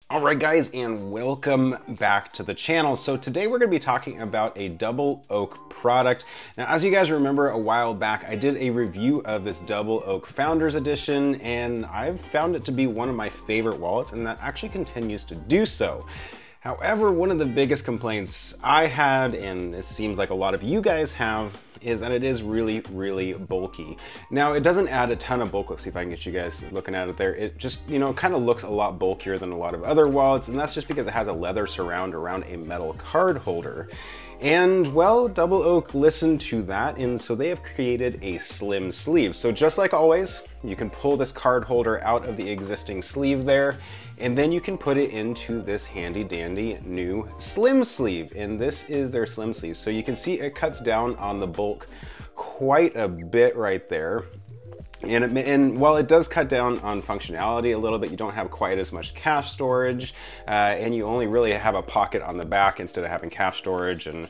Alright guys, and welcome back to the channel. So today we're going to be talking about a Double Oak product. Now, as you guys remember, a while back I did a review of this Double Oak Founders Edition, and I've found it to be one of my favorite wallets, and that actually continues to do so. However, one of the biggest complaints I had, and it seems like a lot of you guys have, is that it is really bulky. Now, it doesn't add a ton of bulk. Let's see if I can get you guys looking at it there. It just, kind of looks a lot bulkier than a lot of other wallets, and that's just because it has a leather surround around a metal card holder. And well, Double Oak listened to that, and so they have created a slim sleeve. So just like always, you can pull this card holder out of the existing sleeve there, and then you can put it into this handy dandy new slim sleeve. And this is their slim sleeve. So you can see it cuts down on the bulk quite a bit right there. And while it does cut down on functionality a little bit, you don't have quite as much cache storage, and you only really have a pocket on the back instead of having cache storage and,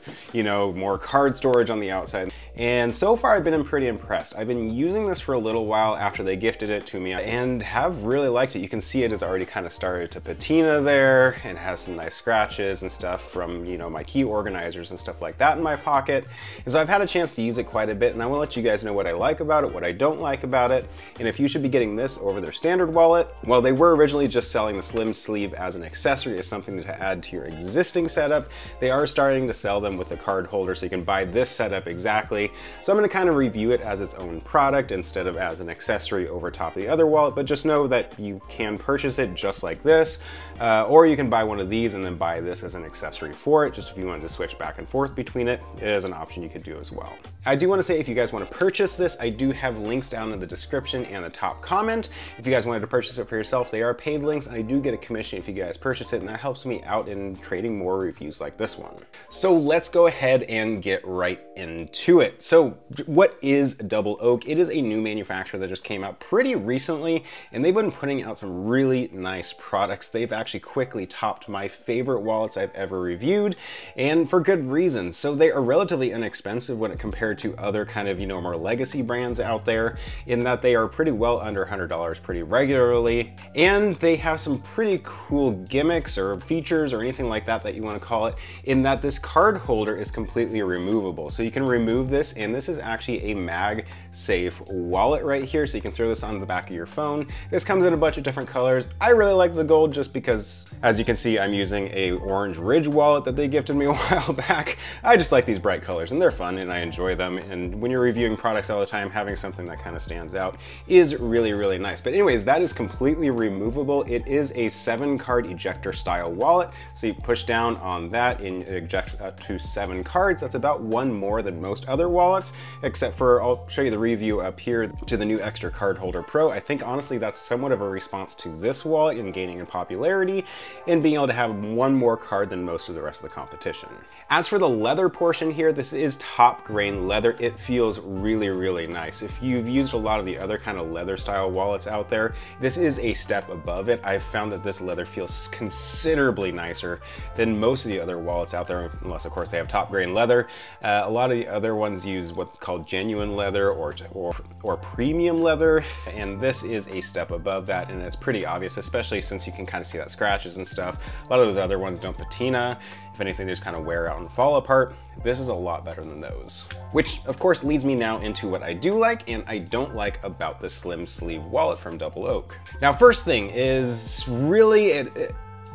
more card storage on the outside. And so far I've been pretty impressed. I've been using this for a little while after they gifted it to me and have really liked it. You can see it has already kind of started to patina there and has some nice scratches and stuff from, my key organizers and stuff like that in my pocket. And so I've had a chance to use it quite a bit, and I will let you guys know what I like about it, what I don't like about it, and if you should be getting this over their standard wallet. Well, they were originally just selling the slim sleeve as an accessory, as something to add to your existing setup. They are starting to sell them with the card holder, so you can buy this setup exactly. So I'm going to kind of review it as its own product instead of as an accessory over top of the other wallet, but just know that you can purchase it just like this, or you can buy one of these and then buy this as an accessory for it, just if you wanted to switch back and forth between it. It is an option you could do as well. I do want to say, if you guys want to purchase this, I do have links down in the description and the top comment. If you guys wanted to purchase it for yourself, they are paid links, and I do get a commission if you guys purchase it, and that helps me out in creating more reviews like this one. So let's go ahead and get right into it. So what is Double Oak? It is a new manufacturer that just came out pretty recently, and they've been putting out some really nice products. They've actually quickly topped my favorite wallets I've ever reviewed, and for good reason. So they are relatively inexpensive when it compared to other kind of, more legacy brands out there, in that they are pretty well under $100 pretty regularly, and they have some pretty cool gimmicks or features or anything like that you want to call it, in that this card holder is completely removable. So you can remove this, and this is actually a MagSafe wallet right here, so you can throw this on the back of your phone. This comes in a bunch of different colors. I really like the gold just because, as you can see, I'm using a Orange Ridge wallet that they gifted me a while back. I just like these bright colors, and they're fun, and I enjoy them. And when you're reviewing products all the time, having something that kind of stands out is really nice. But anyways, that is completely removable. It is a 7-card ejector style wallet. So you push down on that and it ejects up to 7 cards. That's about one more than most other wallets, except for, I'll show you the review up here to the new Extra Card Holder Pro. I think honestly that's somewhat of a response to this wallet in gaining in popularity and being able to have one more card than most of the rest of the competition. As for the leather portion here, this is top grain leather. It feels really nice. If you've used a lot of the other kind of leather style wallets out there, this is a step above it. I've found that this leather feels considerably nicer than most of the other wallets out there, unless of course they have top grain leather. A lot of the other ones use what's called genuine leather or premium leather, and this is a step above that, and it's pretty obvious, especially since you can kind of see that scratches and stuff. A lot of those other ones don't patina. If anything, they just kind of wear out and fall apart. This is a lot better than those. Which, of course, leads me now into what I do like and I don't like about the slim sleeve wallet from Double Oak. Now, first thing is really,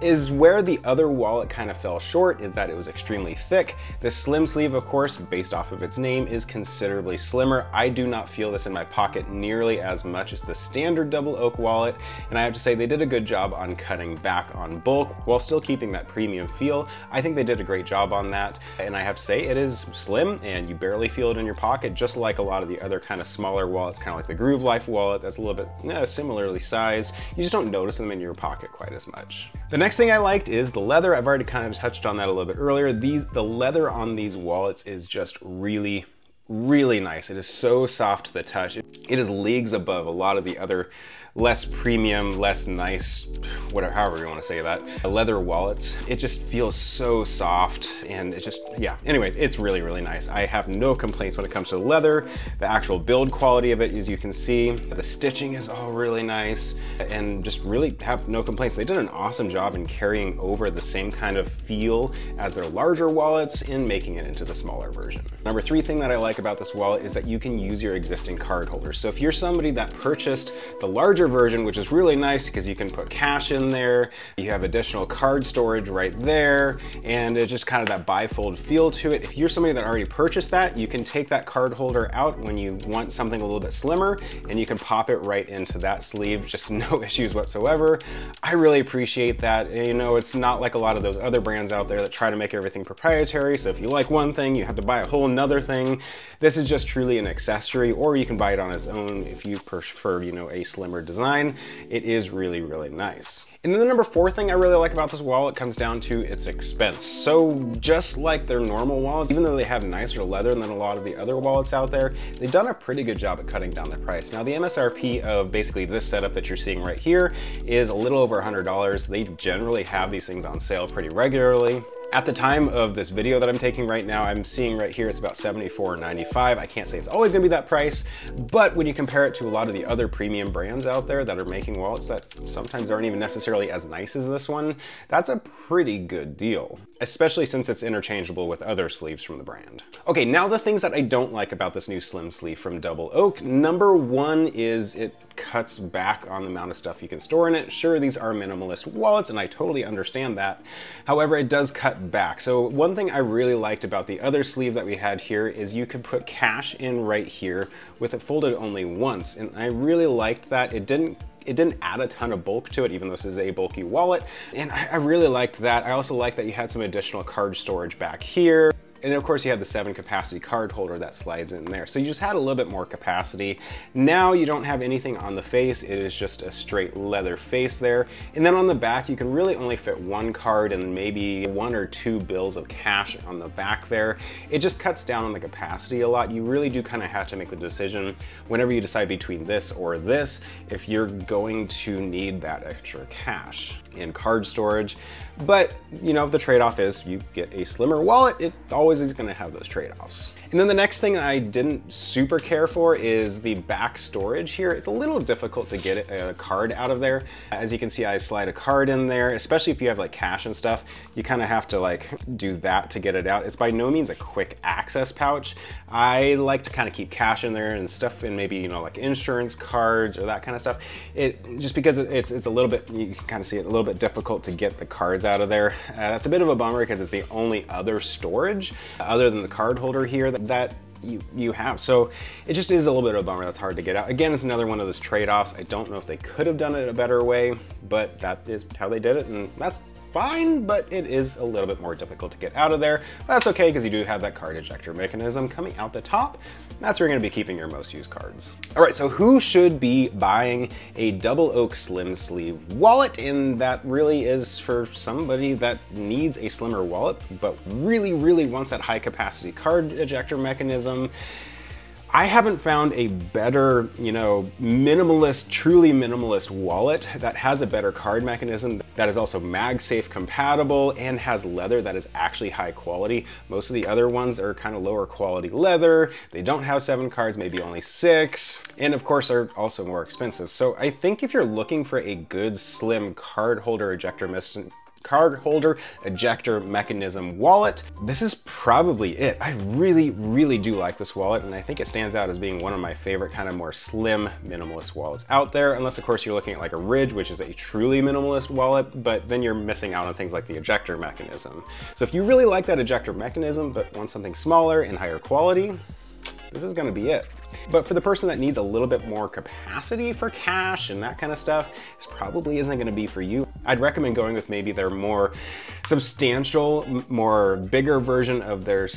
is where the other wallet kind of fell short, is that it was extremely thick. This slim sleeve, of course, based off of its name, is considerably slimmer. I do not feel this in my pocket nearly as much as the standard Double Oak wallet, and I have to say they did a good job on cutting back on bulk while still keeping that premium feel. I think they did a great job on that, and I have to say it is slim and you barely feel it in your pocket, just like a lot of the other kind of smaller wallets, kind of like the Groove Life wallet that's a little bit similarly sized. You just don't notice them in your pocket quite as much. The next thing I liked is the leather. I've already kind of touched on that a little bit earlier. The leather on these wallets is just really nice. It is so soft to the touch. It is leagues above a lot of the other less premium, less nice, whatever, however you want to say that, leather wallets. It just feels so soft, and it just, yeah. Anyways, it's really, really nice. I have no complaints when it comes to the leather. The actual build quality of it, as you can see, the stitching is all really nice, and just really have no complaints. They did an awesome job in carrying over the same kind of feel as their larger wallets in making it into the smaller version. Number 3 thing that I like about this wallet is that you can use your existing card holders. So if you're somebody that purchased the larger version, which is really nice because you can put cash in there, you have additional card storage right there, and it's just kind of that bifold feel to it. If you're somebody that already purchased that, you can take that card holder out when you want something a little bit slimmer, and you can pop it right into that sleeve, just no issues whatsoever. I really appreciate that. You know, it's not like a lot of those other brands out there that try to make everything proprietary. So if you like one thing, you have to buy a whole nother thing. This is just truly an accessory, or you can buy it on its own if you prefer, you know, a slimmer design. It is really, really nice. And then the number 4 thing I really like about this wallet comes down to its expense. So just like their normal wallets, even though they have nicer leather than a lot of the other wallets out there, they've done a pretty good job at cutting down the price. Now the MSRP of basically this setup that you're seeing right here is a little over $100. They generally have these things on sale pretty regularly. At the time of this video that I'm taking right now, I'm seeing right here it's about $74.95. I can't say it's always gonna be that price, but when you compare it to a lot of the other premium brands out there that are making wallets that sometimes aren't even necessarily as nice as this one, that's a pretty good deal, especially since it's interchangeable with other sleeves from the brand. Okay, now the things that I don't like about this new slim sleeve from Double Oak. Number 1 is it cuts back on the amount of stuff you can store in it. Sure, these are minimalist wallets, and I totally understand that. However, it does cut back. So one thing I really liked about the other sleeve that we had here is you could put cash in right here with it folded only once, and I really liked that. It didn't add a ton of bulk to it, even though this is a bulky wallet, and I really liked that. I also liked that you had some additional card storage back here. And of course you have the 7 capacity card holder that slides in there. So you just had a little bit more capacity. Now you don't have anything on the face. It is just a straight leather face there. And then on the back, you can really only fit 1 card and maybe 1 or 2 bills of cash on the back there. It just cuts down on the capacity a lot. You really do kind of have to make the decision whenever you decide between this or this, if you're going to need that extra cash in card storage. But you know, the trade-off is you get a slimmer wallet. It always is going to have those trade-offs. And then the next thing I didn't super care for is the back storage here. It's a little difficult to get a card out of there. As you can see, I slide a card in there, especially if you have like cash and stuff. You kind of have to like do that to get it out. It's by no means a quick access pouch. I like to kind of keep cash in there and stuff, and maybe, you know, like insurance cards or that kind of stuff. Just because it's a little bit, you can kind of see it, a little bit difficult to get the cards out of there. That's a bit of a bummer because it's the only other storage other than the card holder here that you have. So it just is a little bit of a bummer that's hard to get out. Again, it's another one of those trade-offs. I don't know if they could have done it a better way, but that is how they did it, and that's fine, but it is a little bit more difficult to get out of there. That's okay, because you do have that card ejector mechanism coming out the top. That's where you're gonna be keeping your most used cards. All right, so who should be buying a Double Oak slim sleeve wallet? And that really is for somebody that needs a slimmer wallet, but really, really wants that high capacity card ejector mechanism. I haven't found a better, you know, minimalist, truly minimalist wallet that has a better card mechanism that is also MagSafe compatible and has leather that is actually high quality. Most of the other ones are kind of lower quality leather. They don't have 7 cards, maybe only 6, and of course are also more expensive. So I think if you're looking for a good slim card holder ejector mechanism wallet, this is probably it. I really, really do like this wallet, and I think it stands out as being one of my favorite kind of more slim minimalist wallets out there, unless of course you're looking at like a Ridge, which is a truly minimalist wallet, but then you're missing out on things like the ejector mechanism. So if you really like that ejector mechanism but want something smaller and higher quality, this is gonna be it. But for the person that needs a little bit more capacity for cash and that kind of stuff, this probably isn't gonna be for you. I'd recommend going with maybe their more substantial, more bigger version of their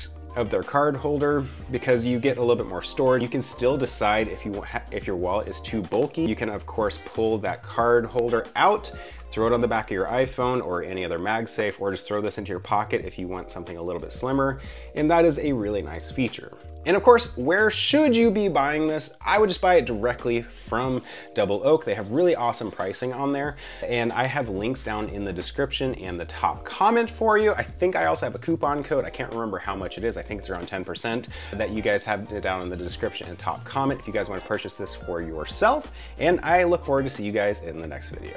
card holder, because you get a little bit more storage. You can still decide if your wallet is too bulky. You can of course pull that card holder out, throw it on the back of your iPhone or any other MagSafe, or just throw this into your pocket if you want something a little bit slimmer. And that is a really nice feature. And of course, where should you be buying this? I would just buy it directly from Double Oak. They have really awesome pricing on there. And I have links down in the description and the top comment for you. I think I also have a coupon code. I can't remember how much it is. I think it's around 10% that you guys have it down in the description and top comment if you guys want to purchase this for yourself. And I look forward to see you guys in the next video.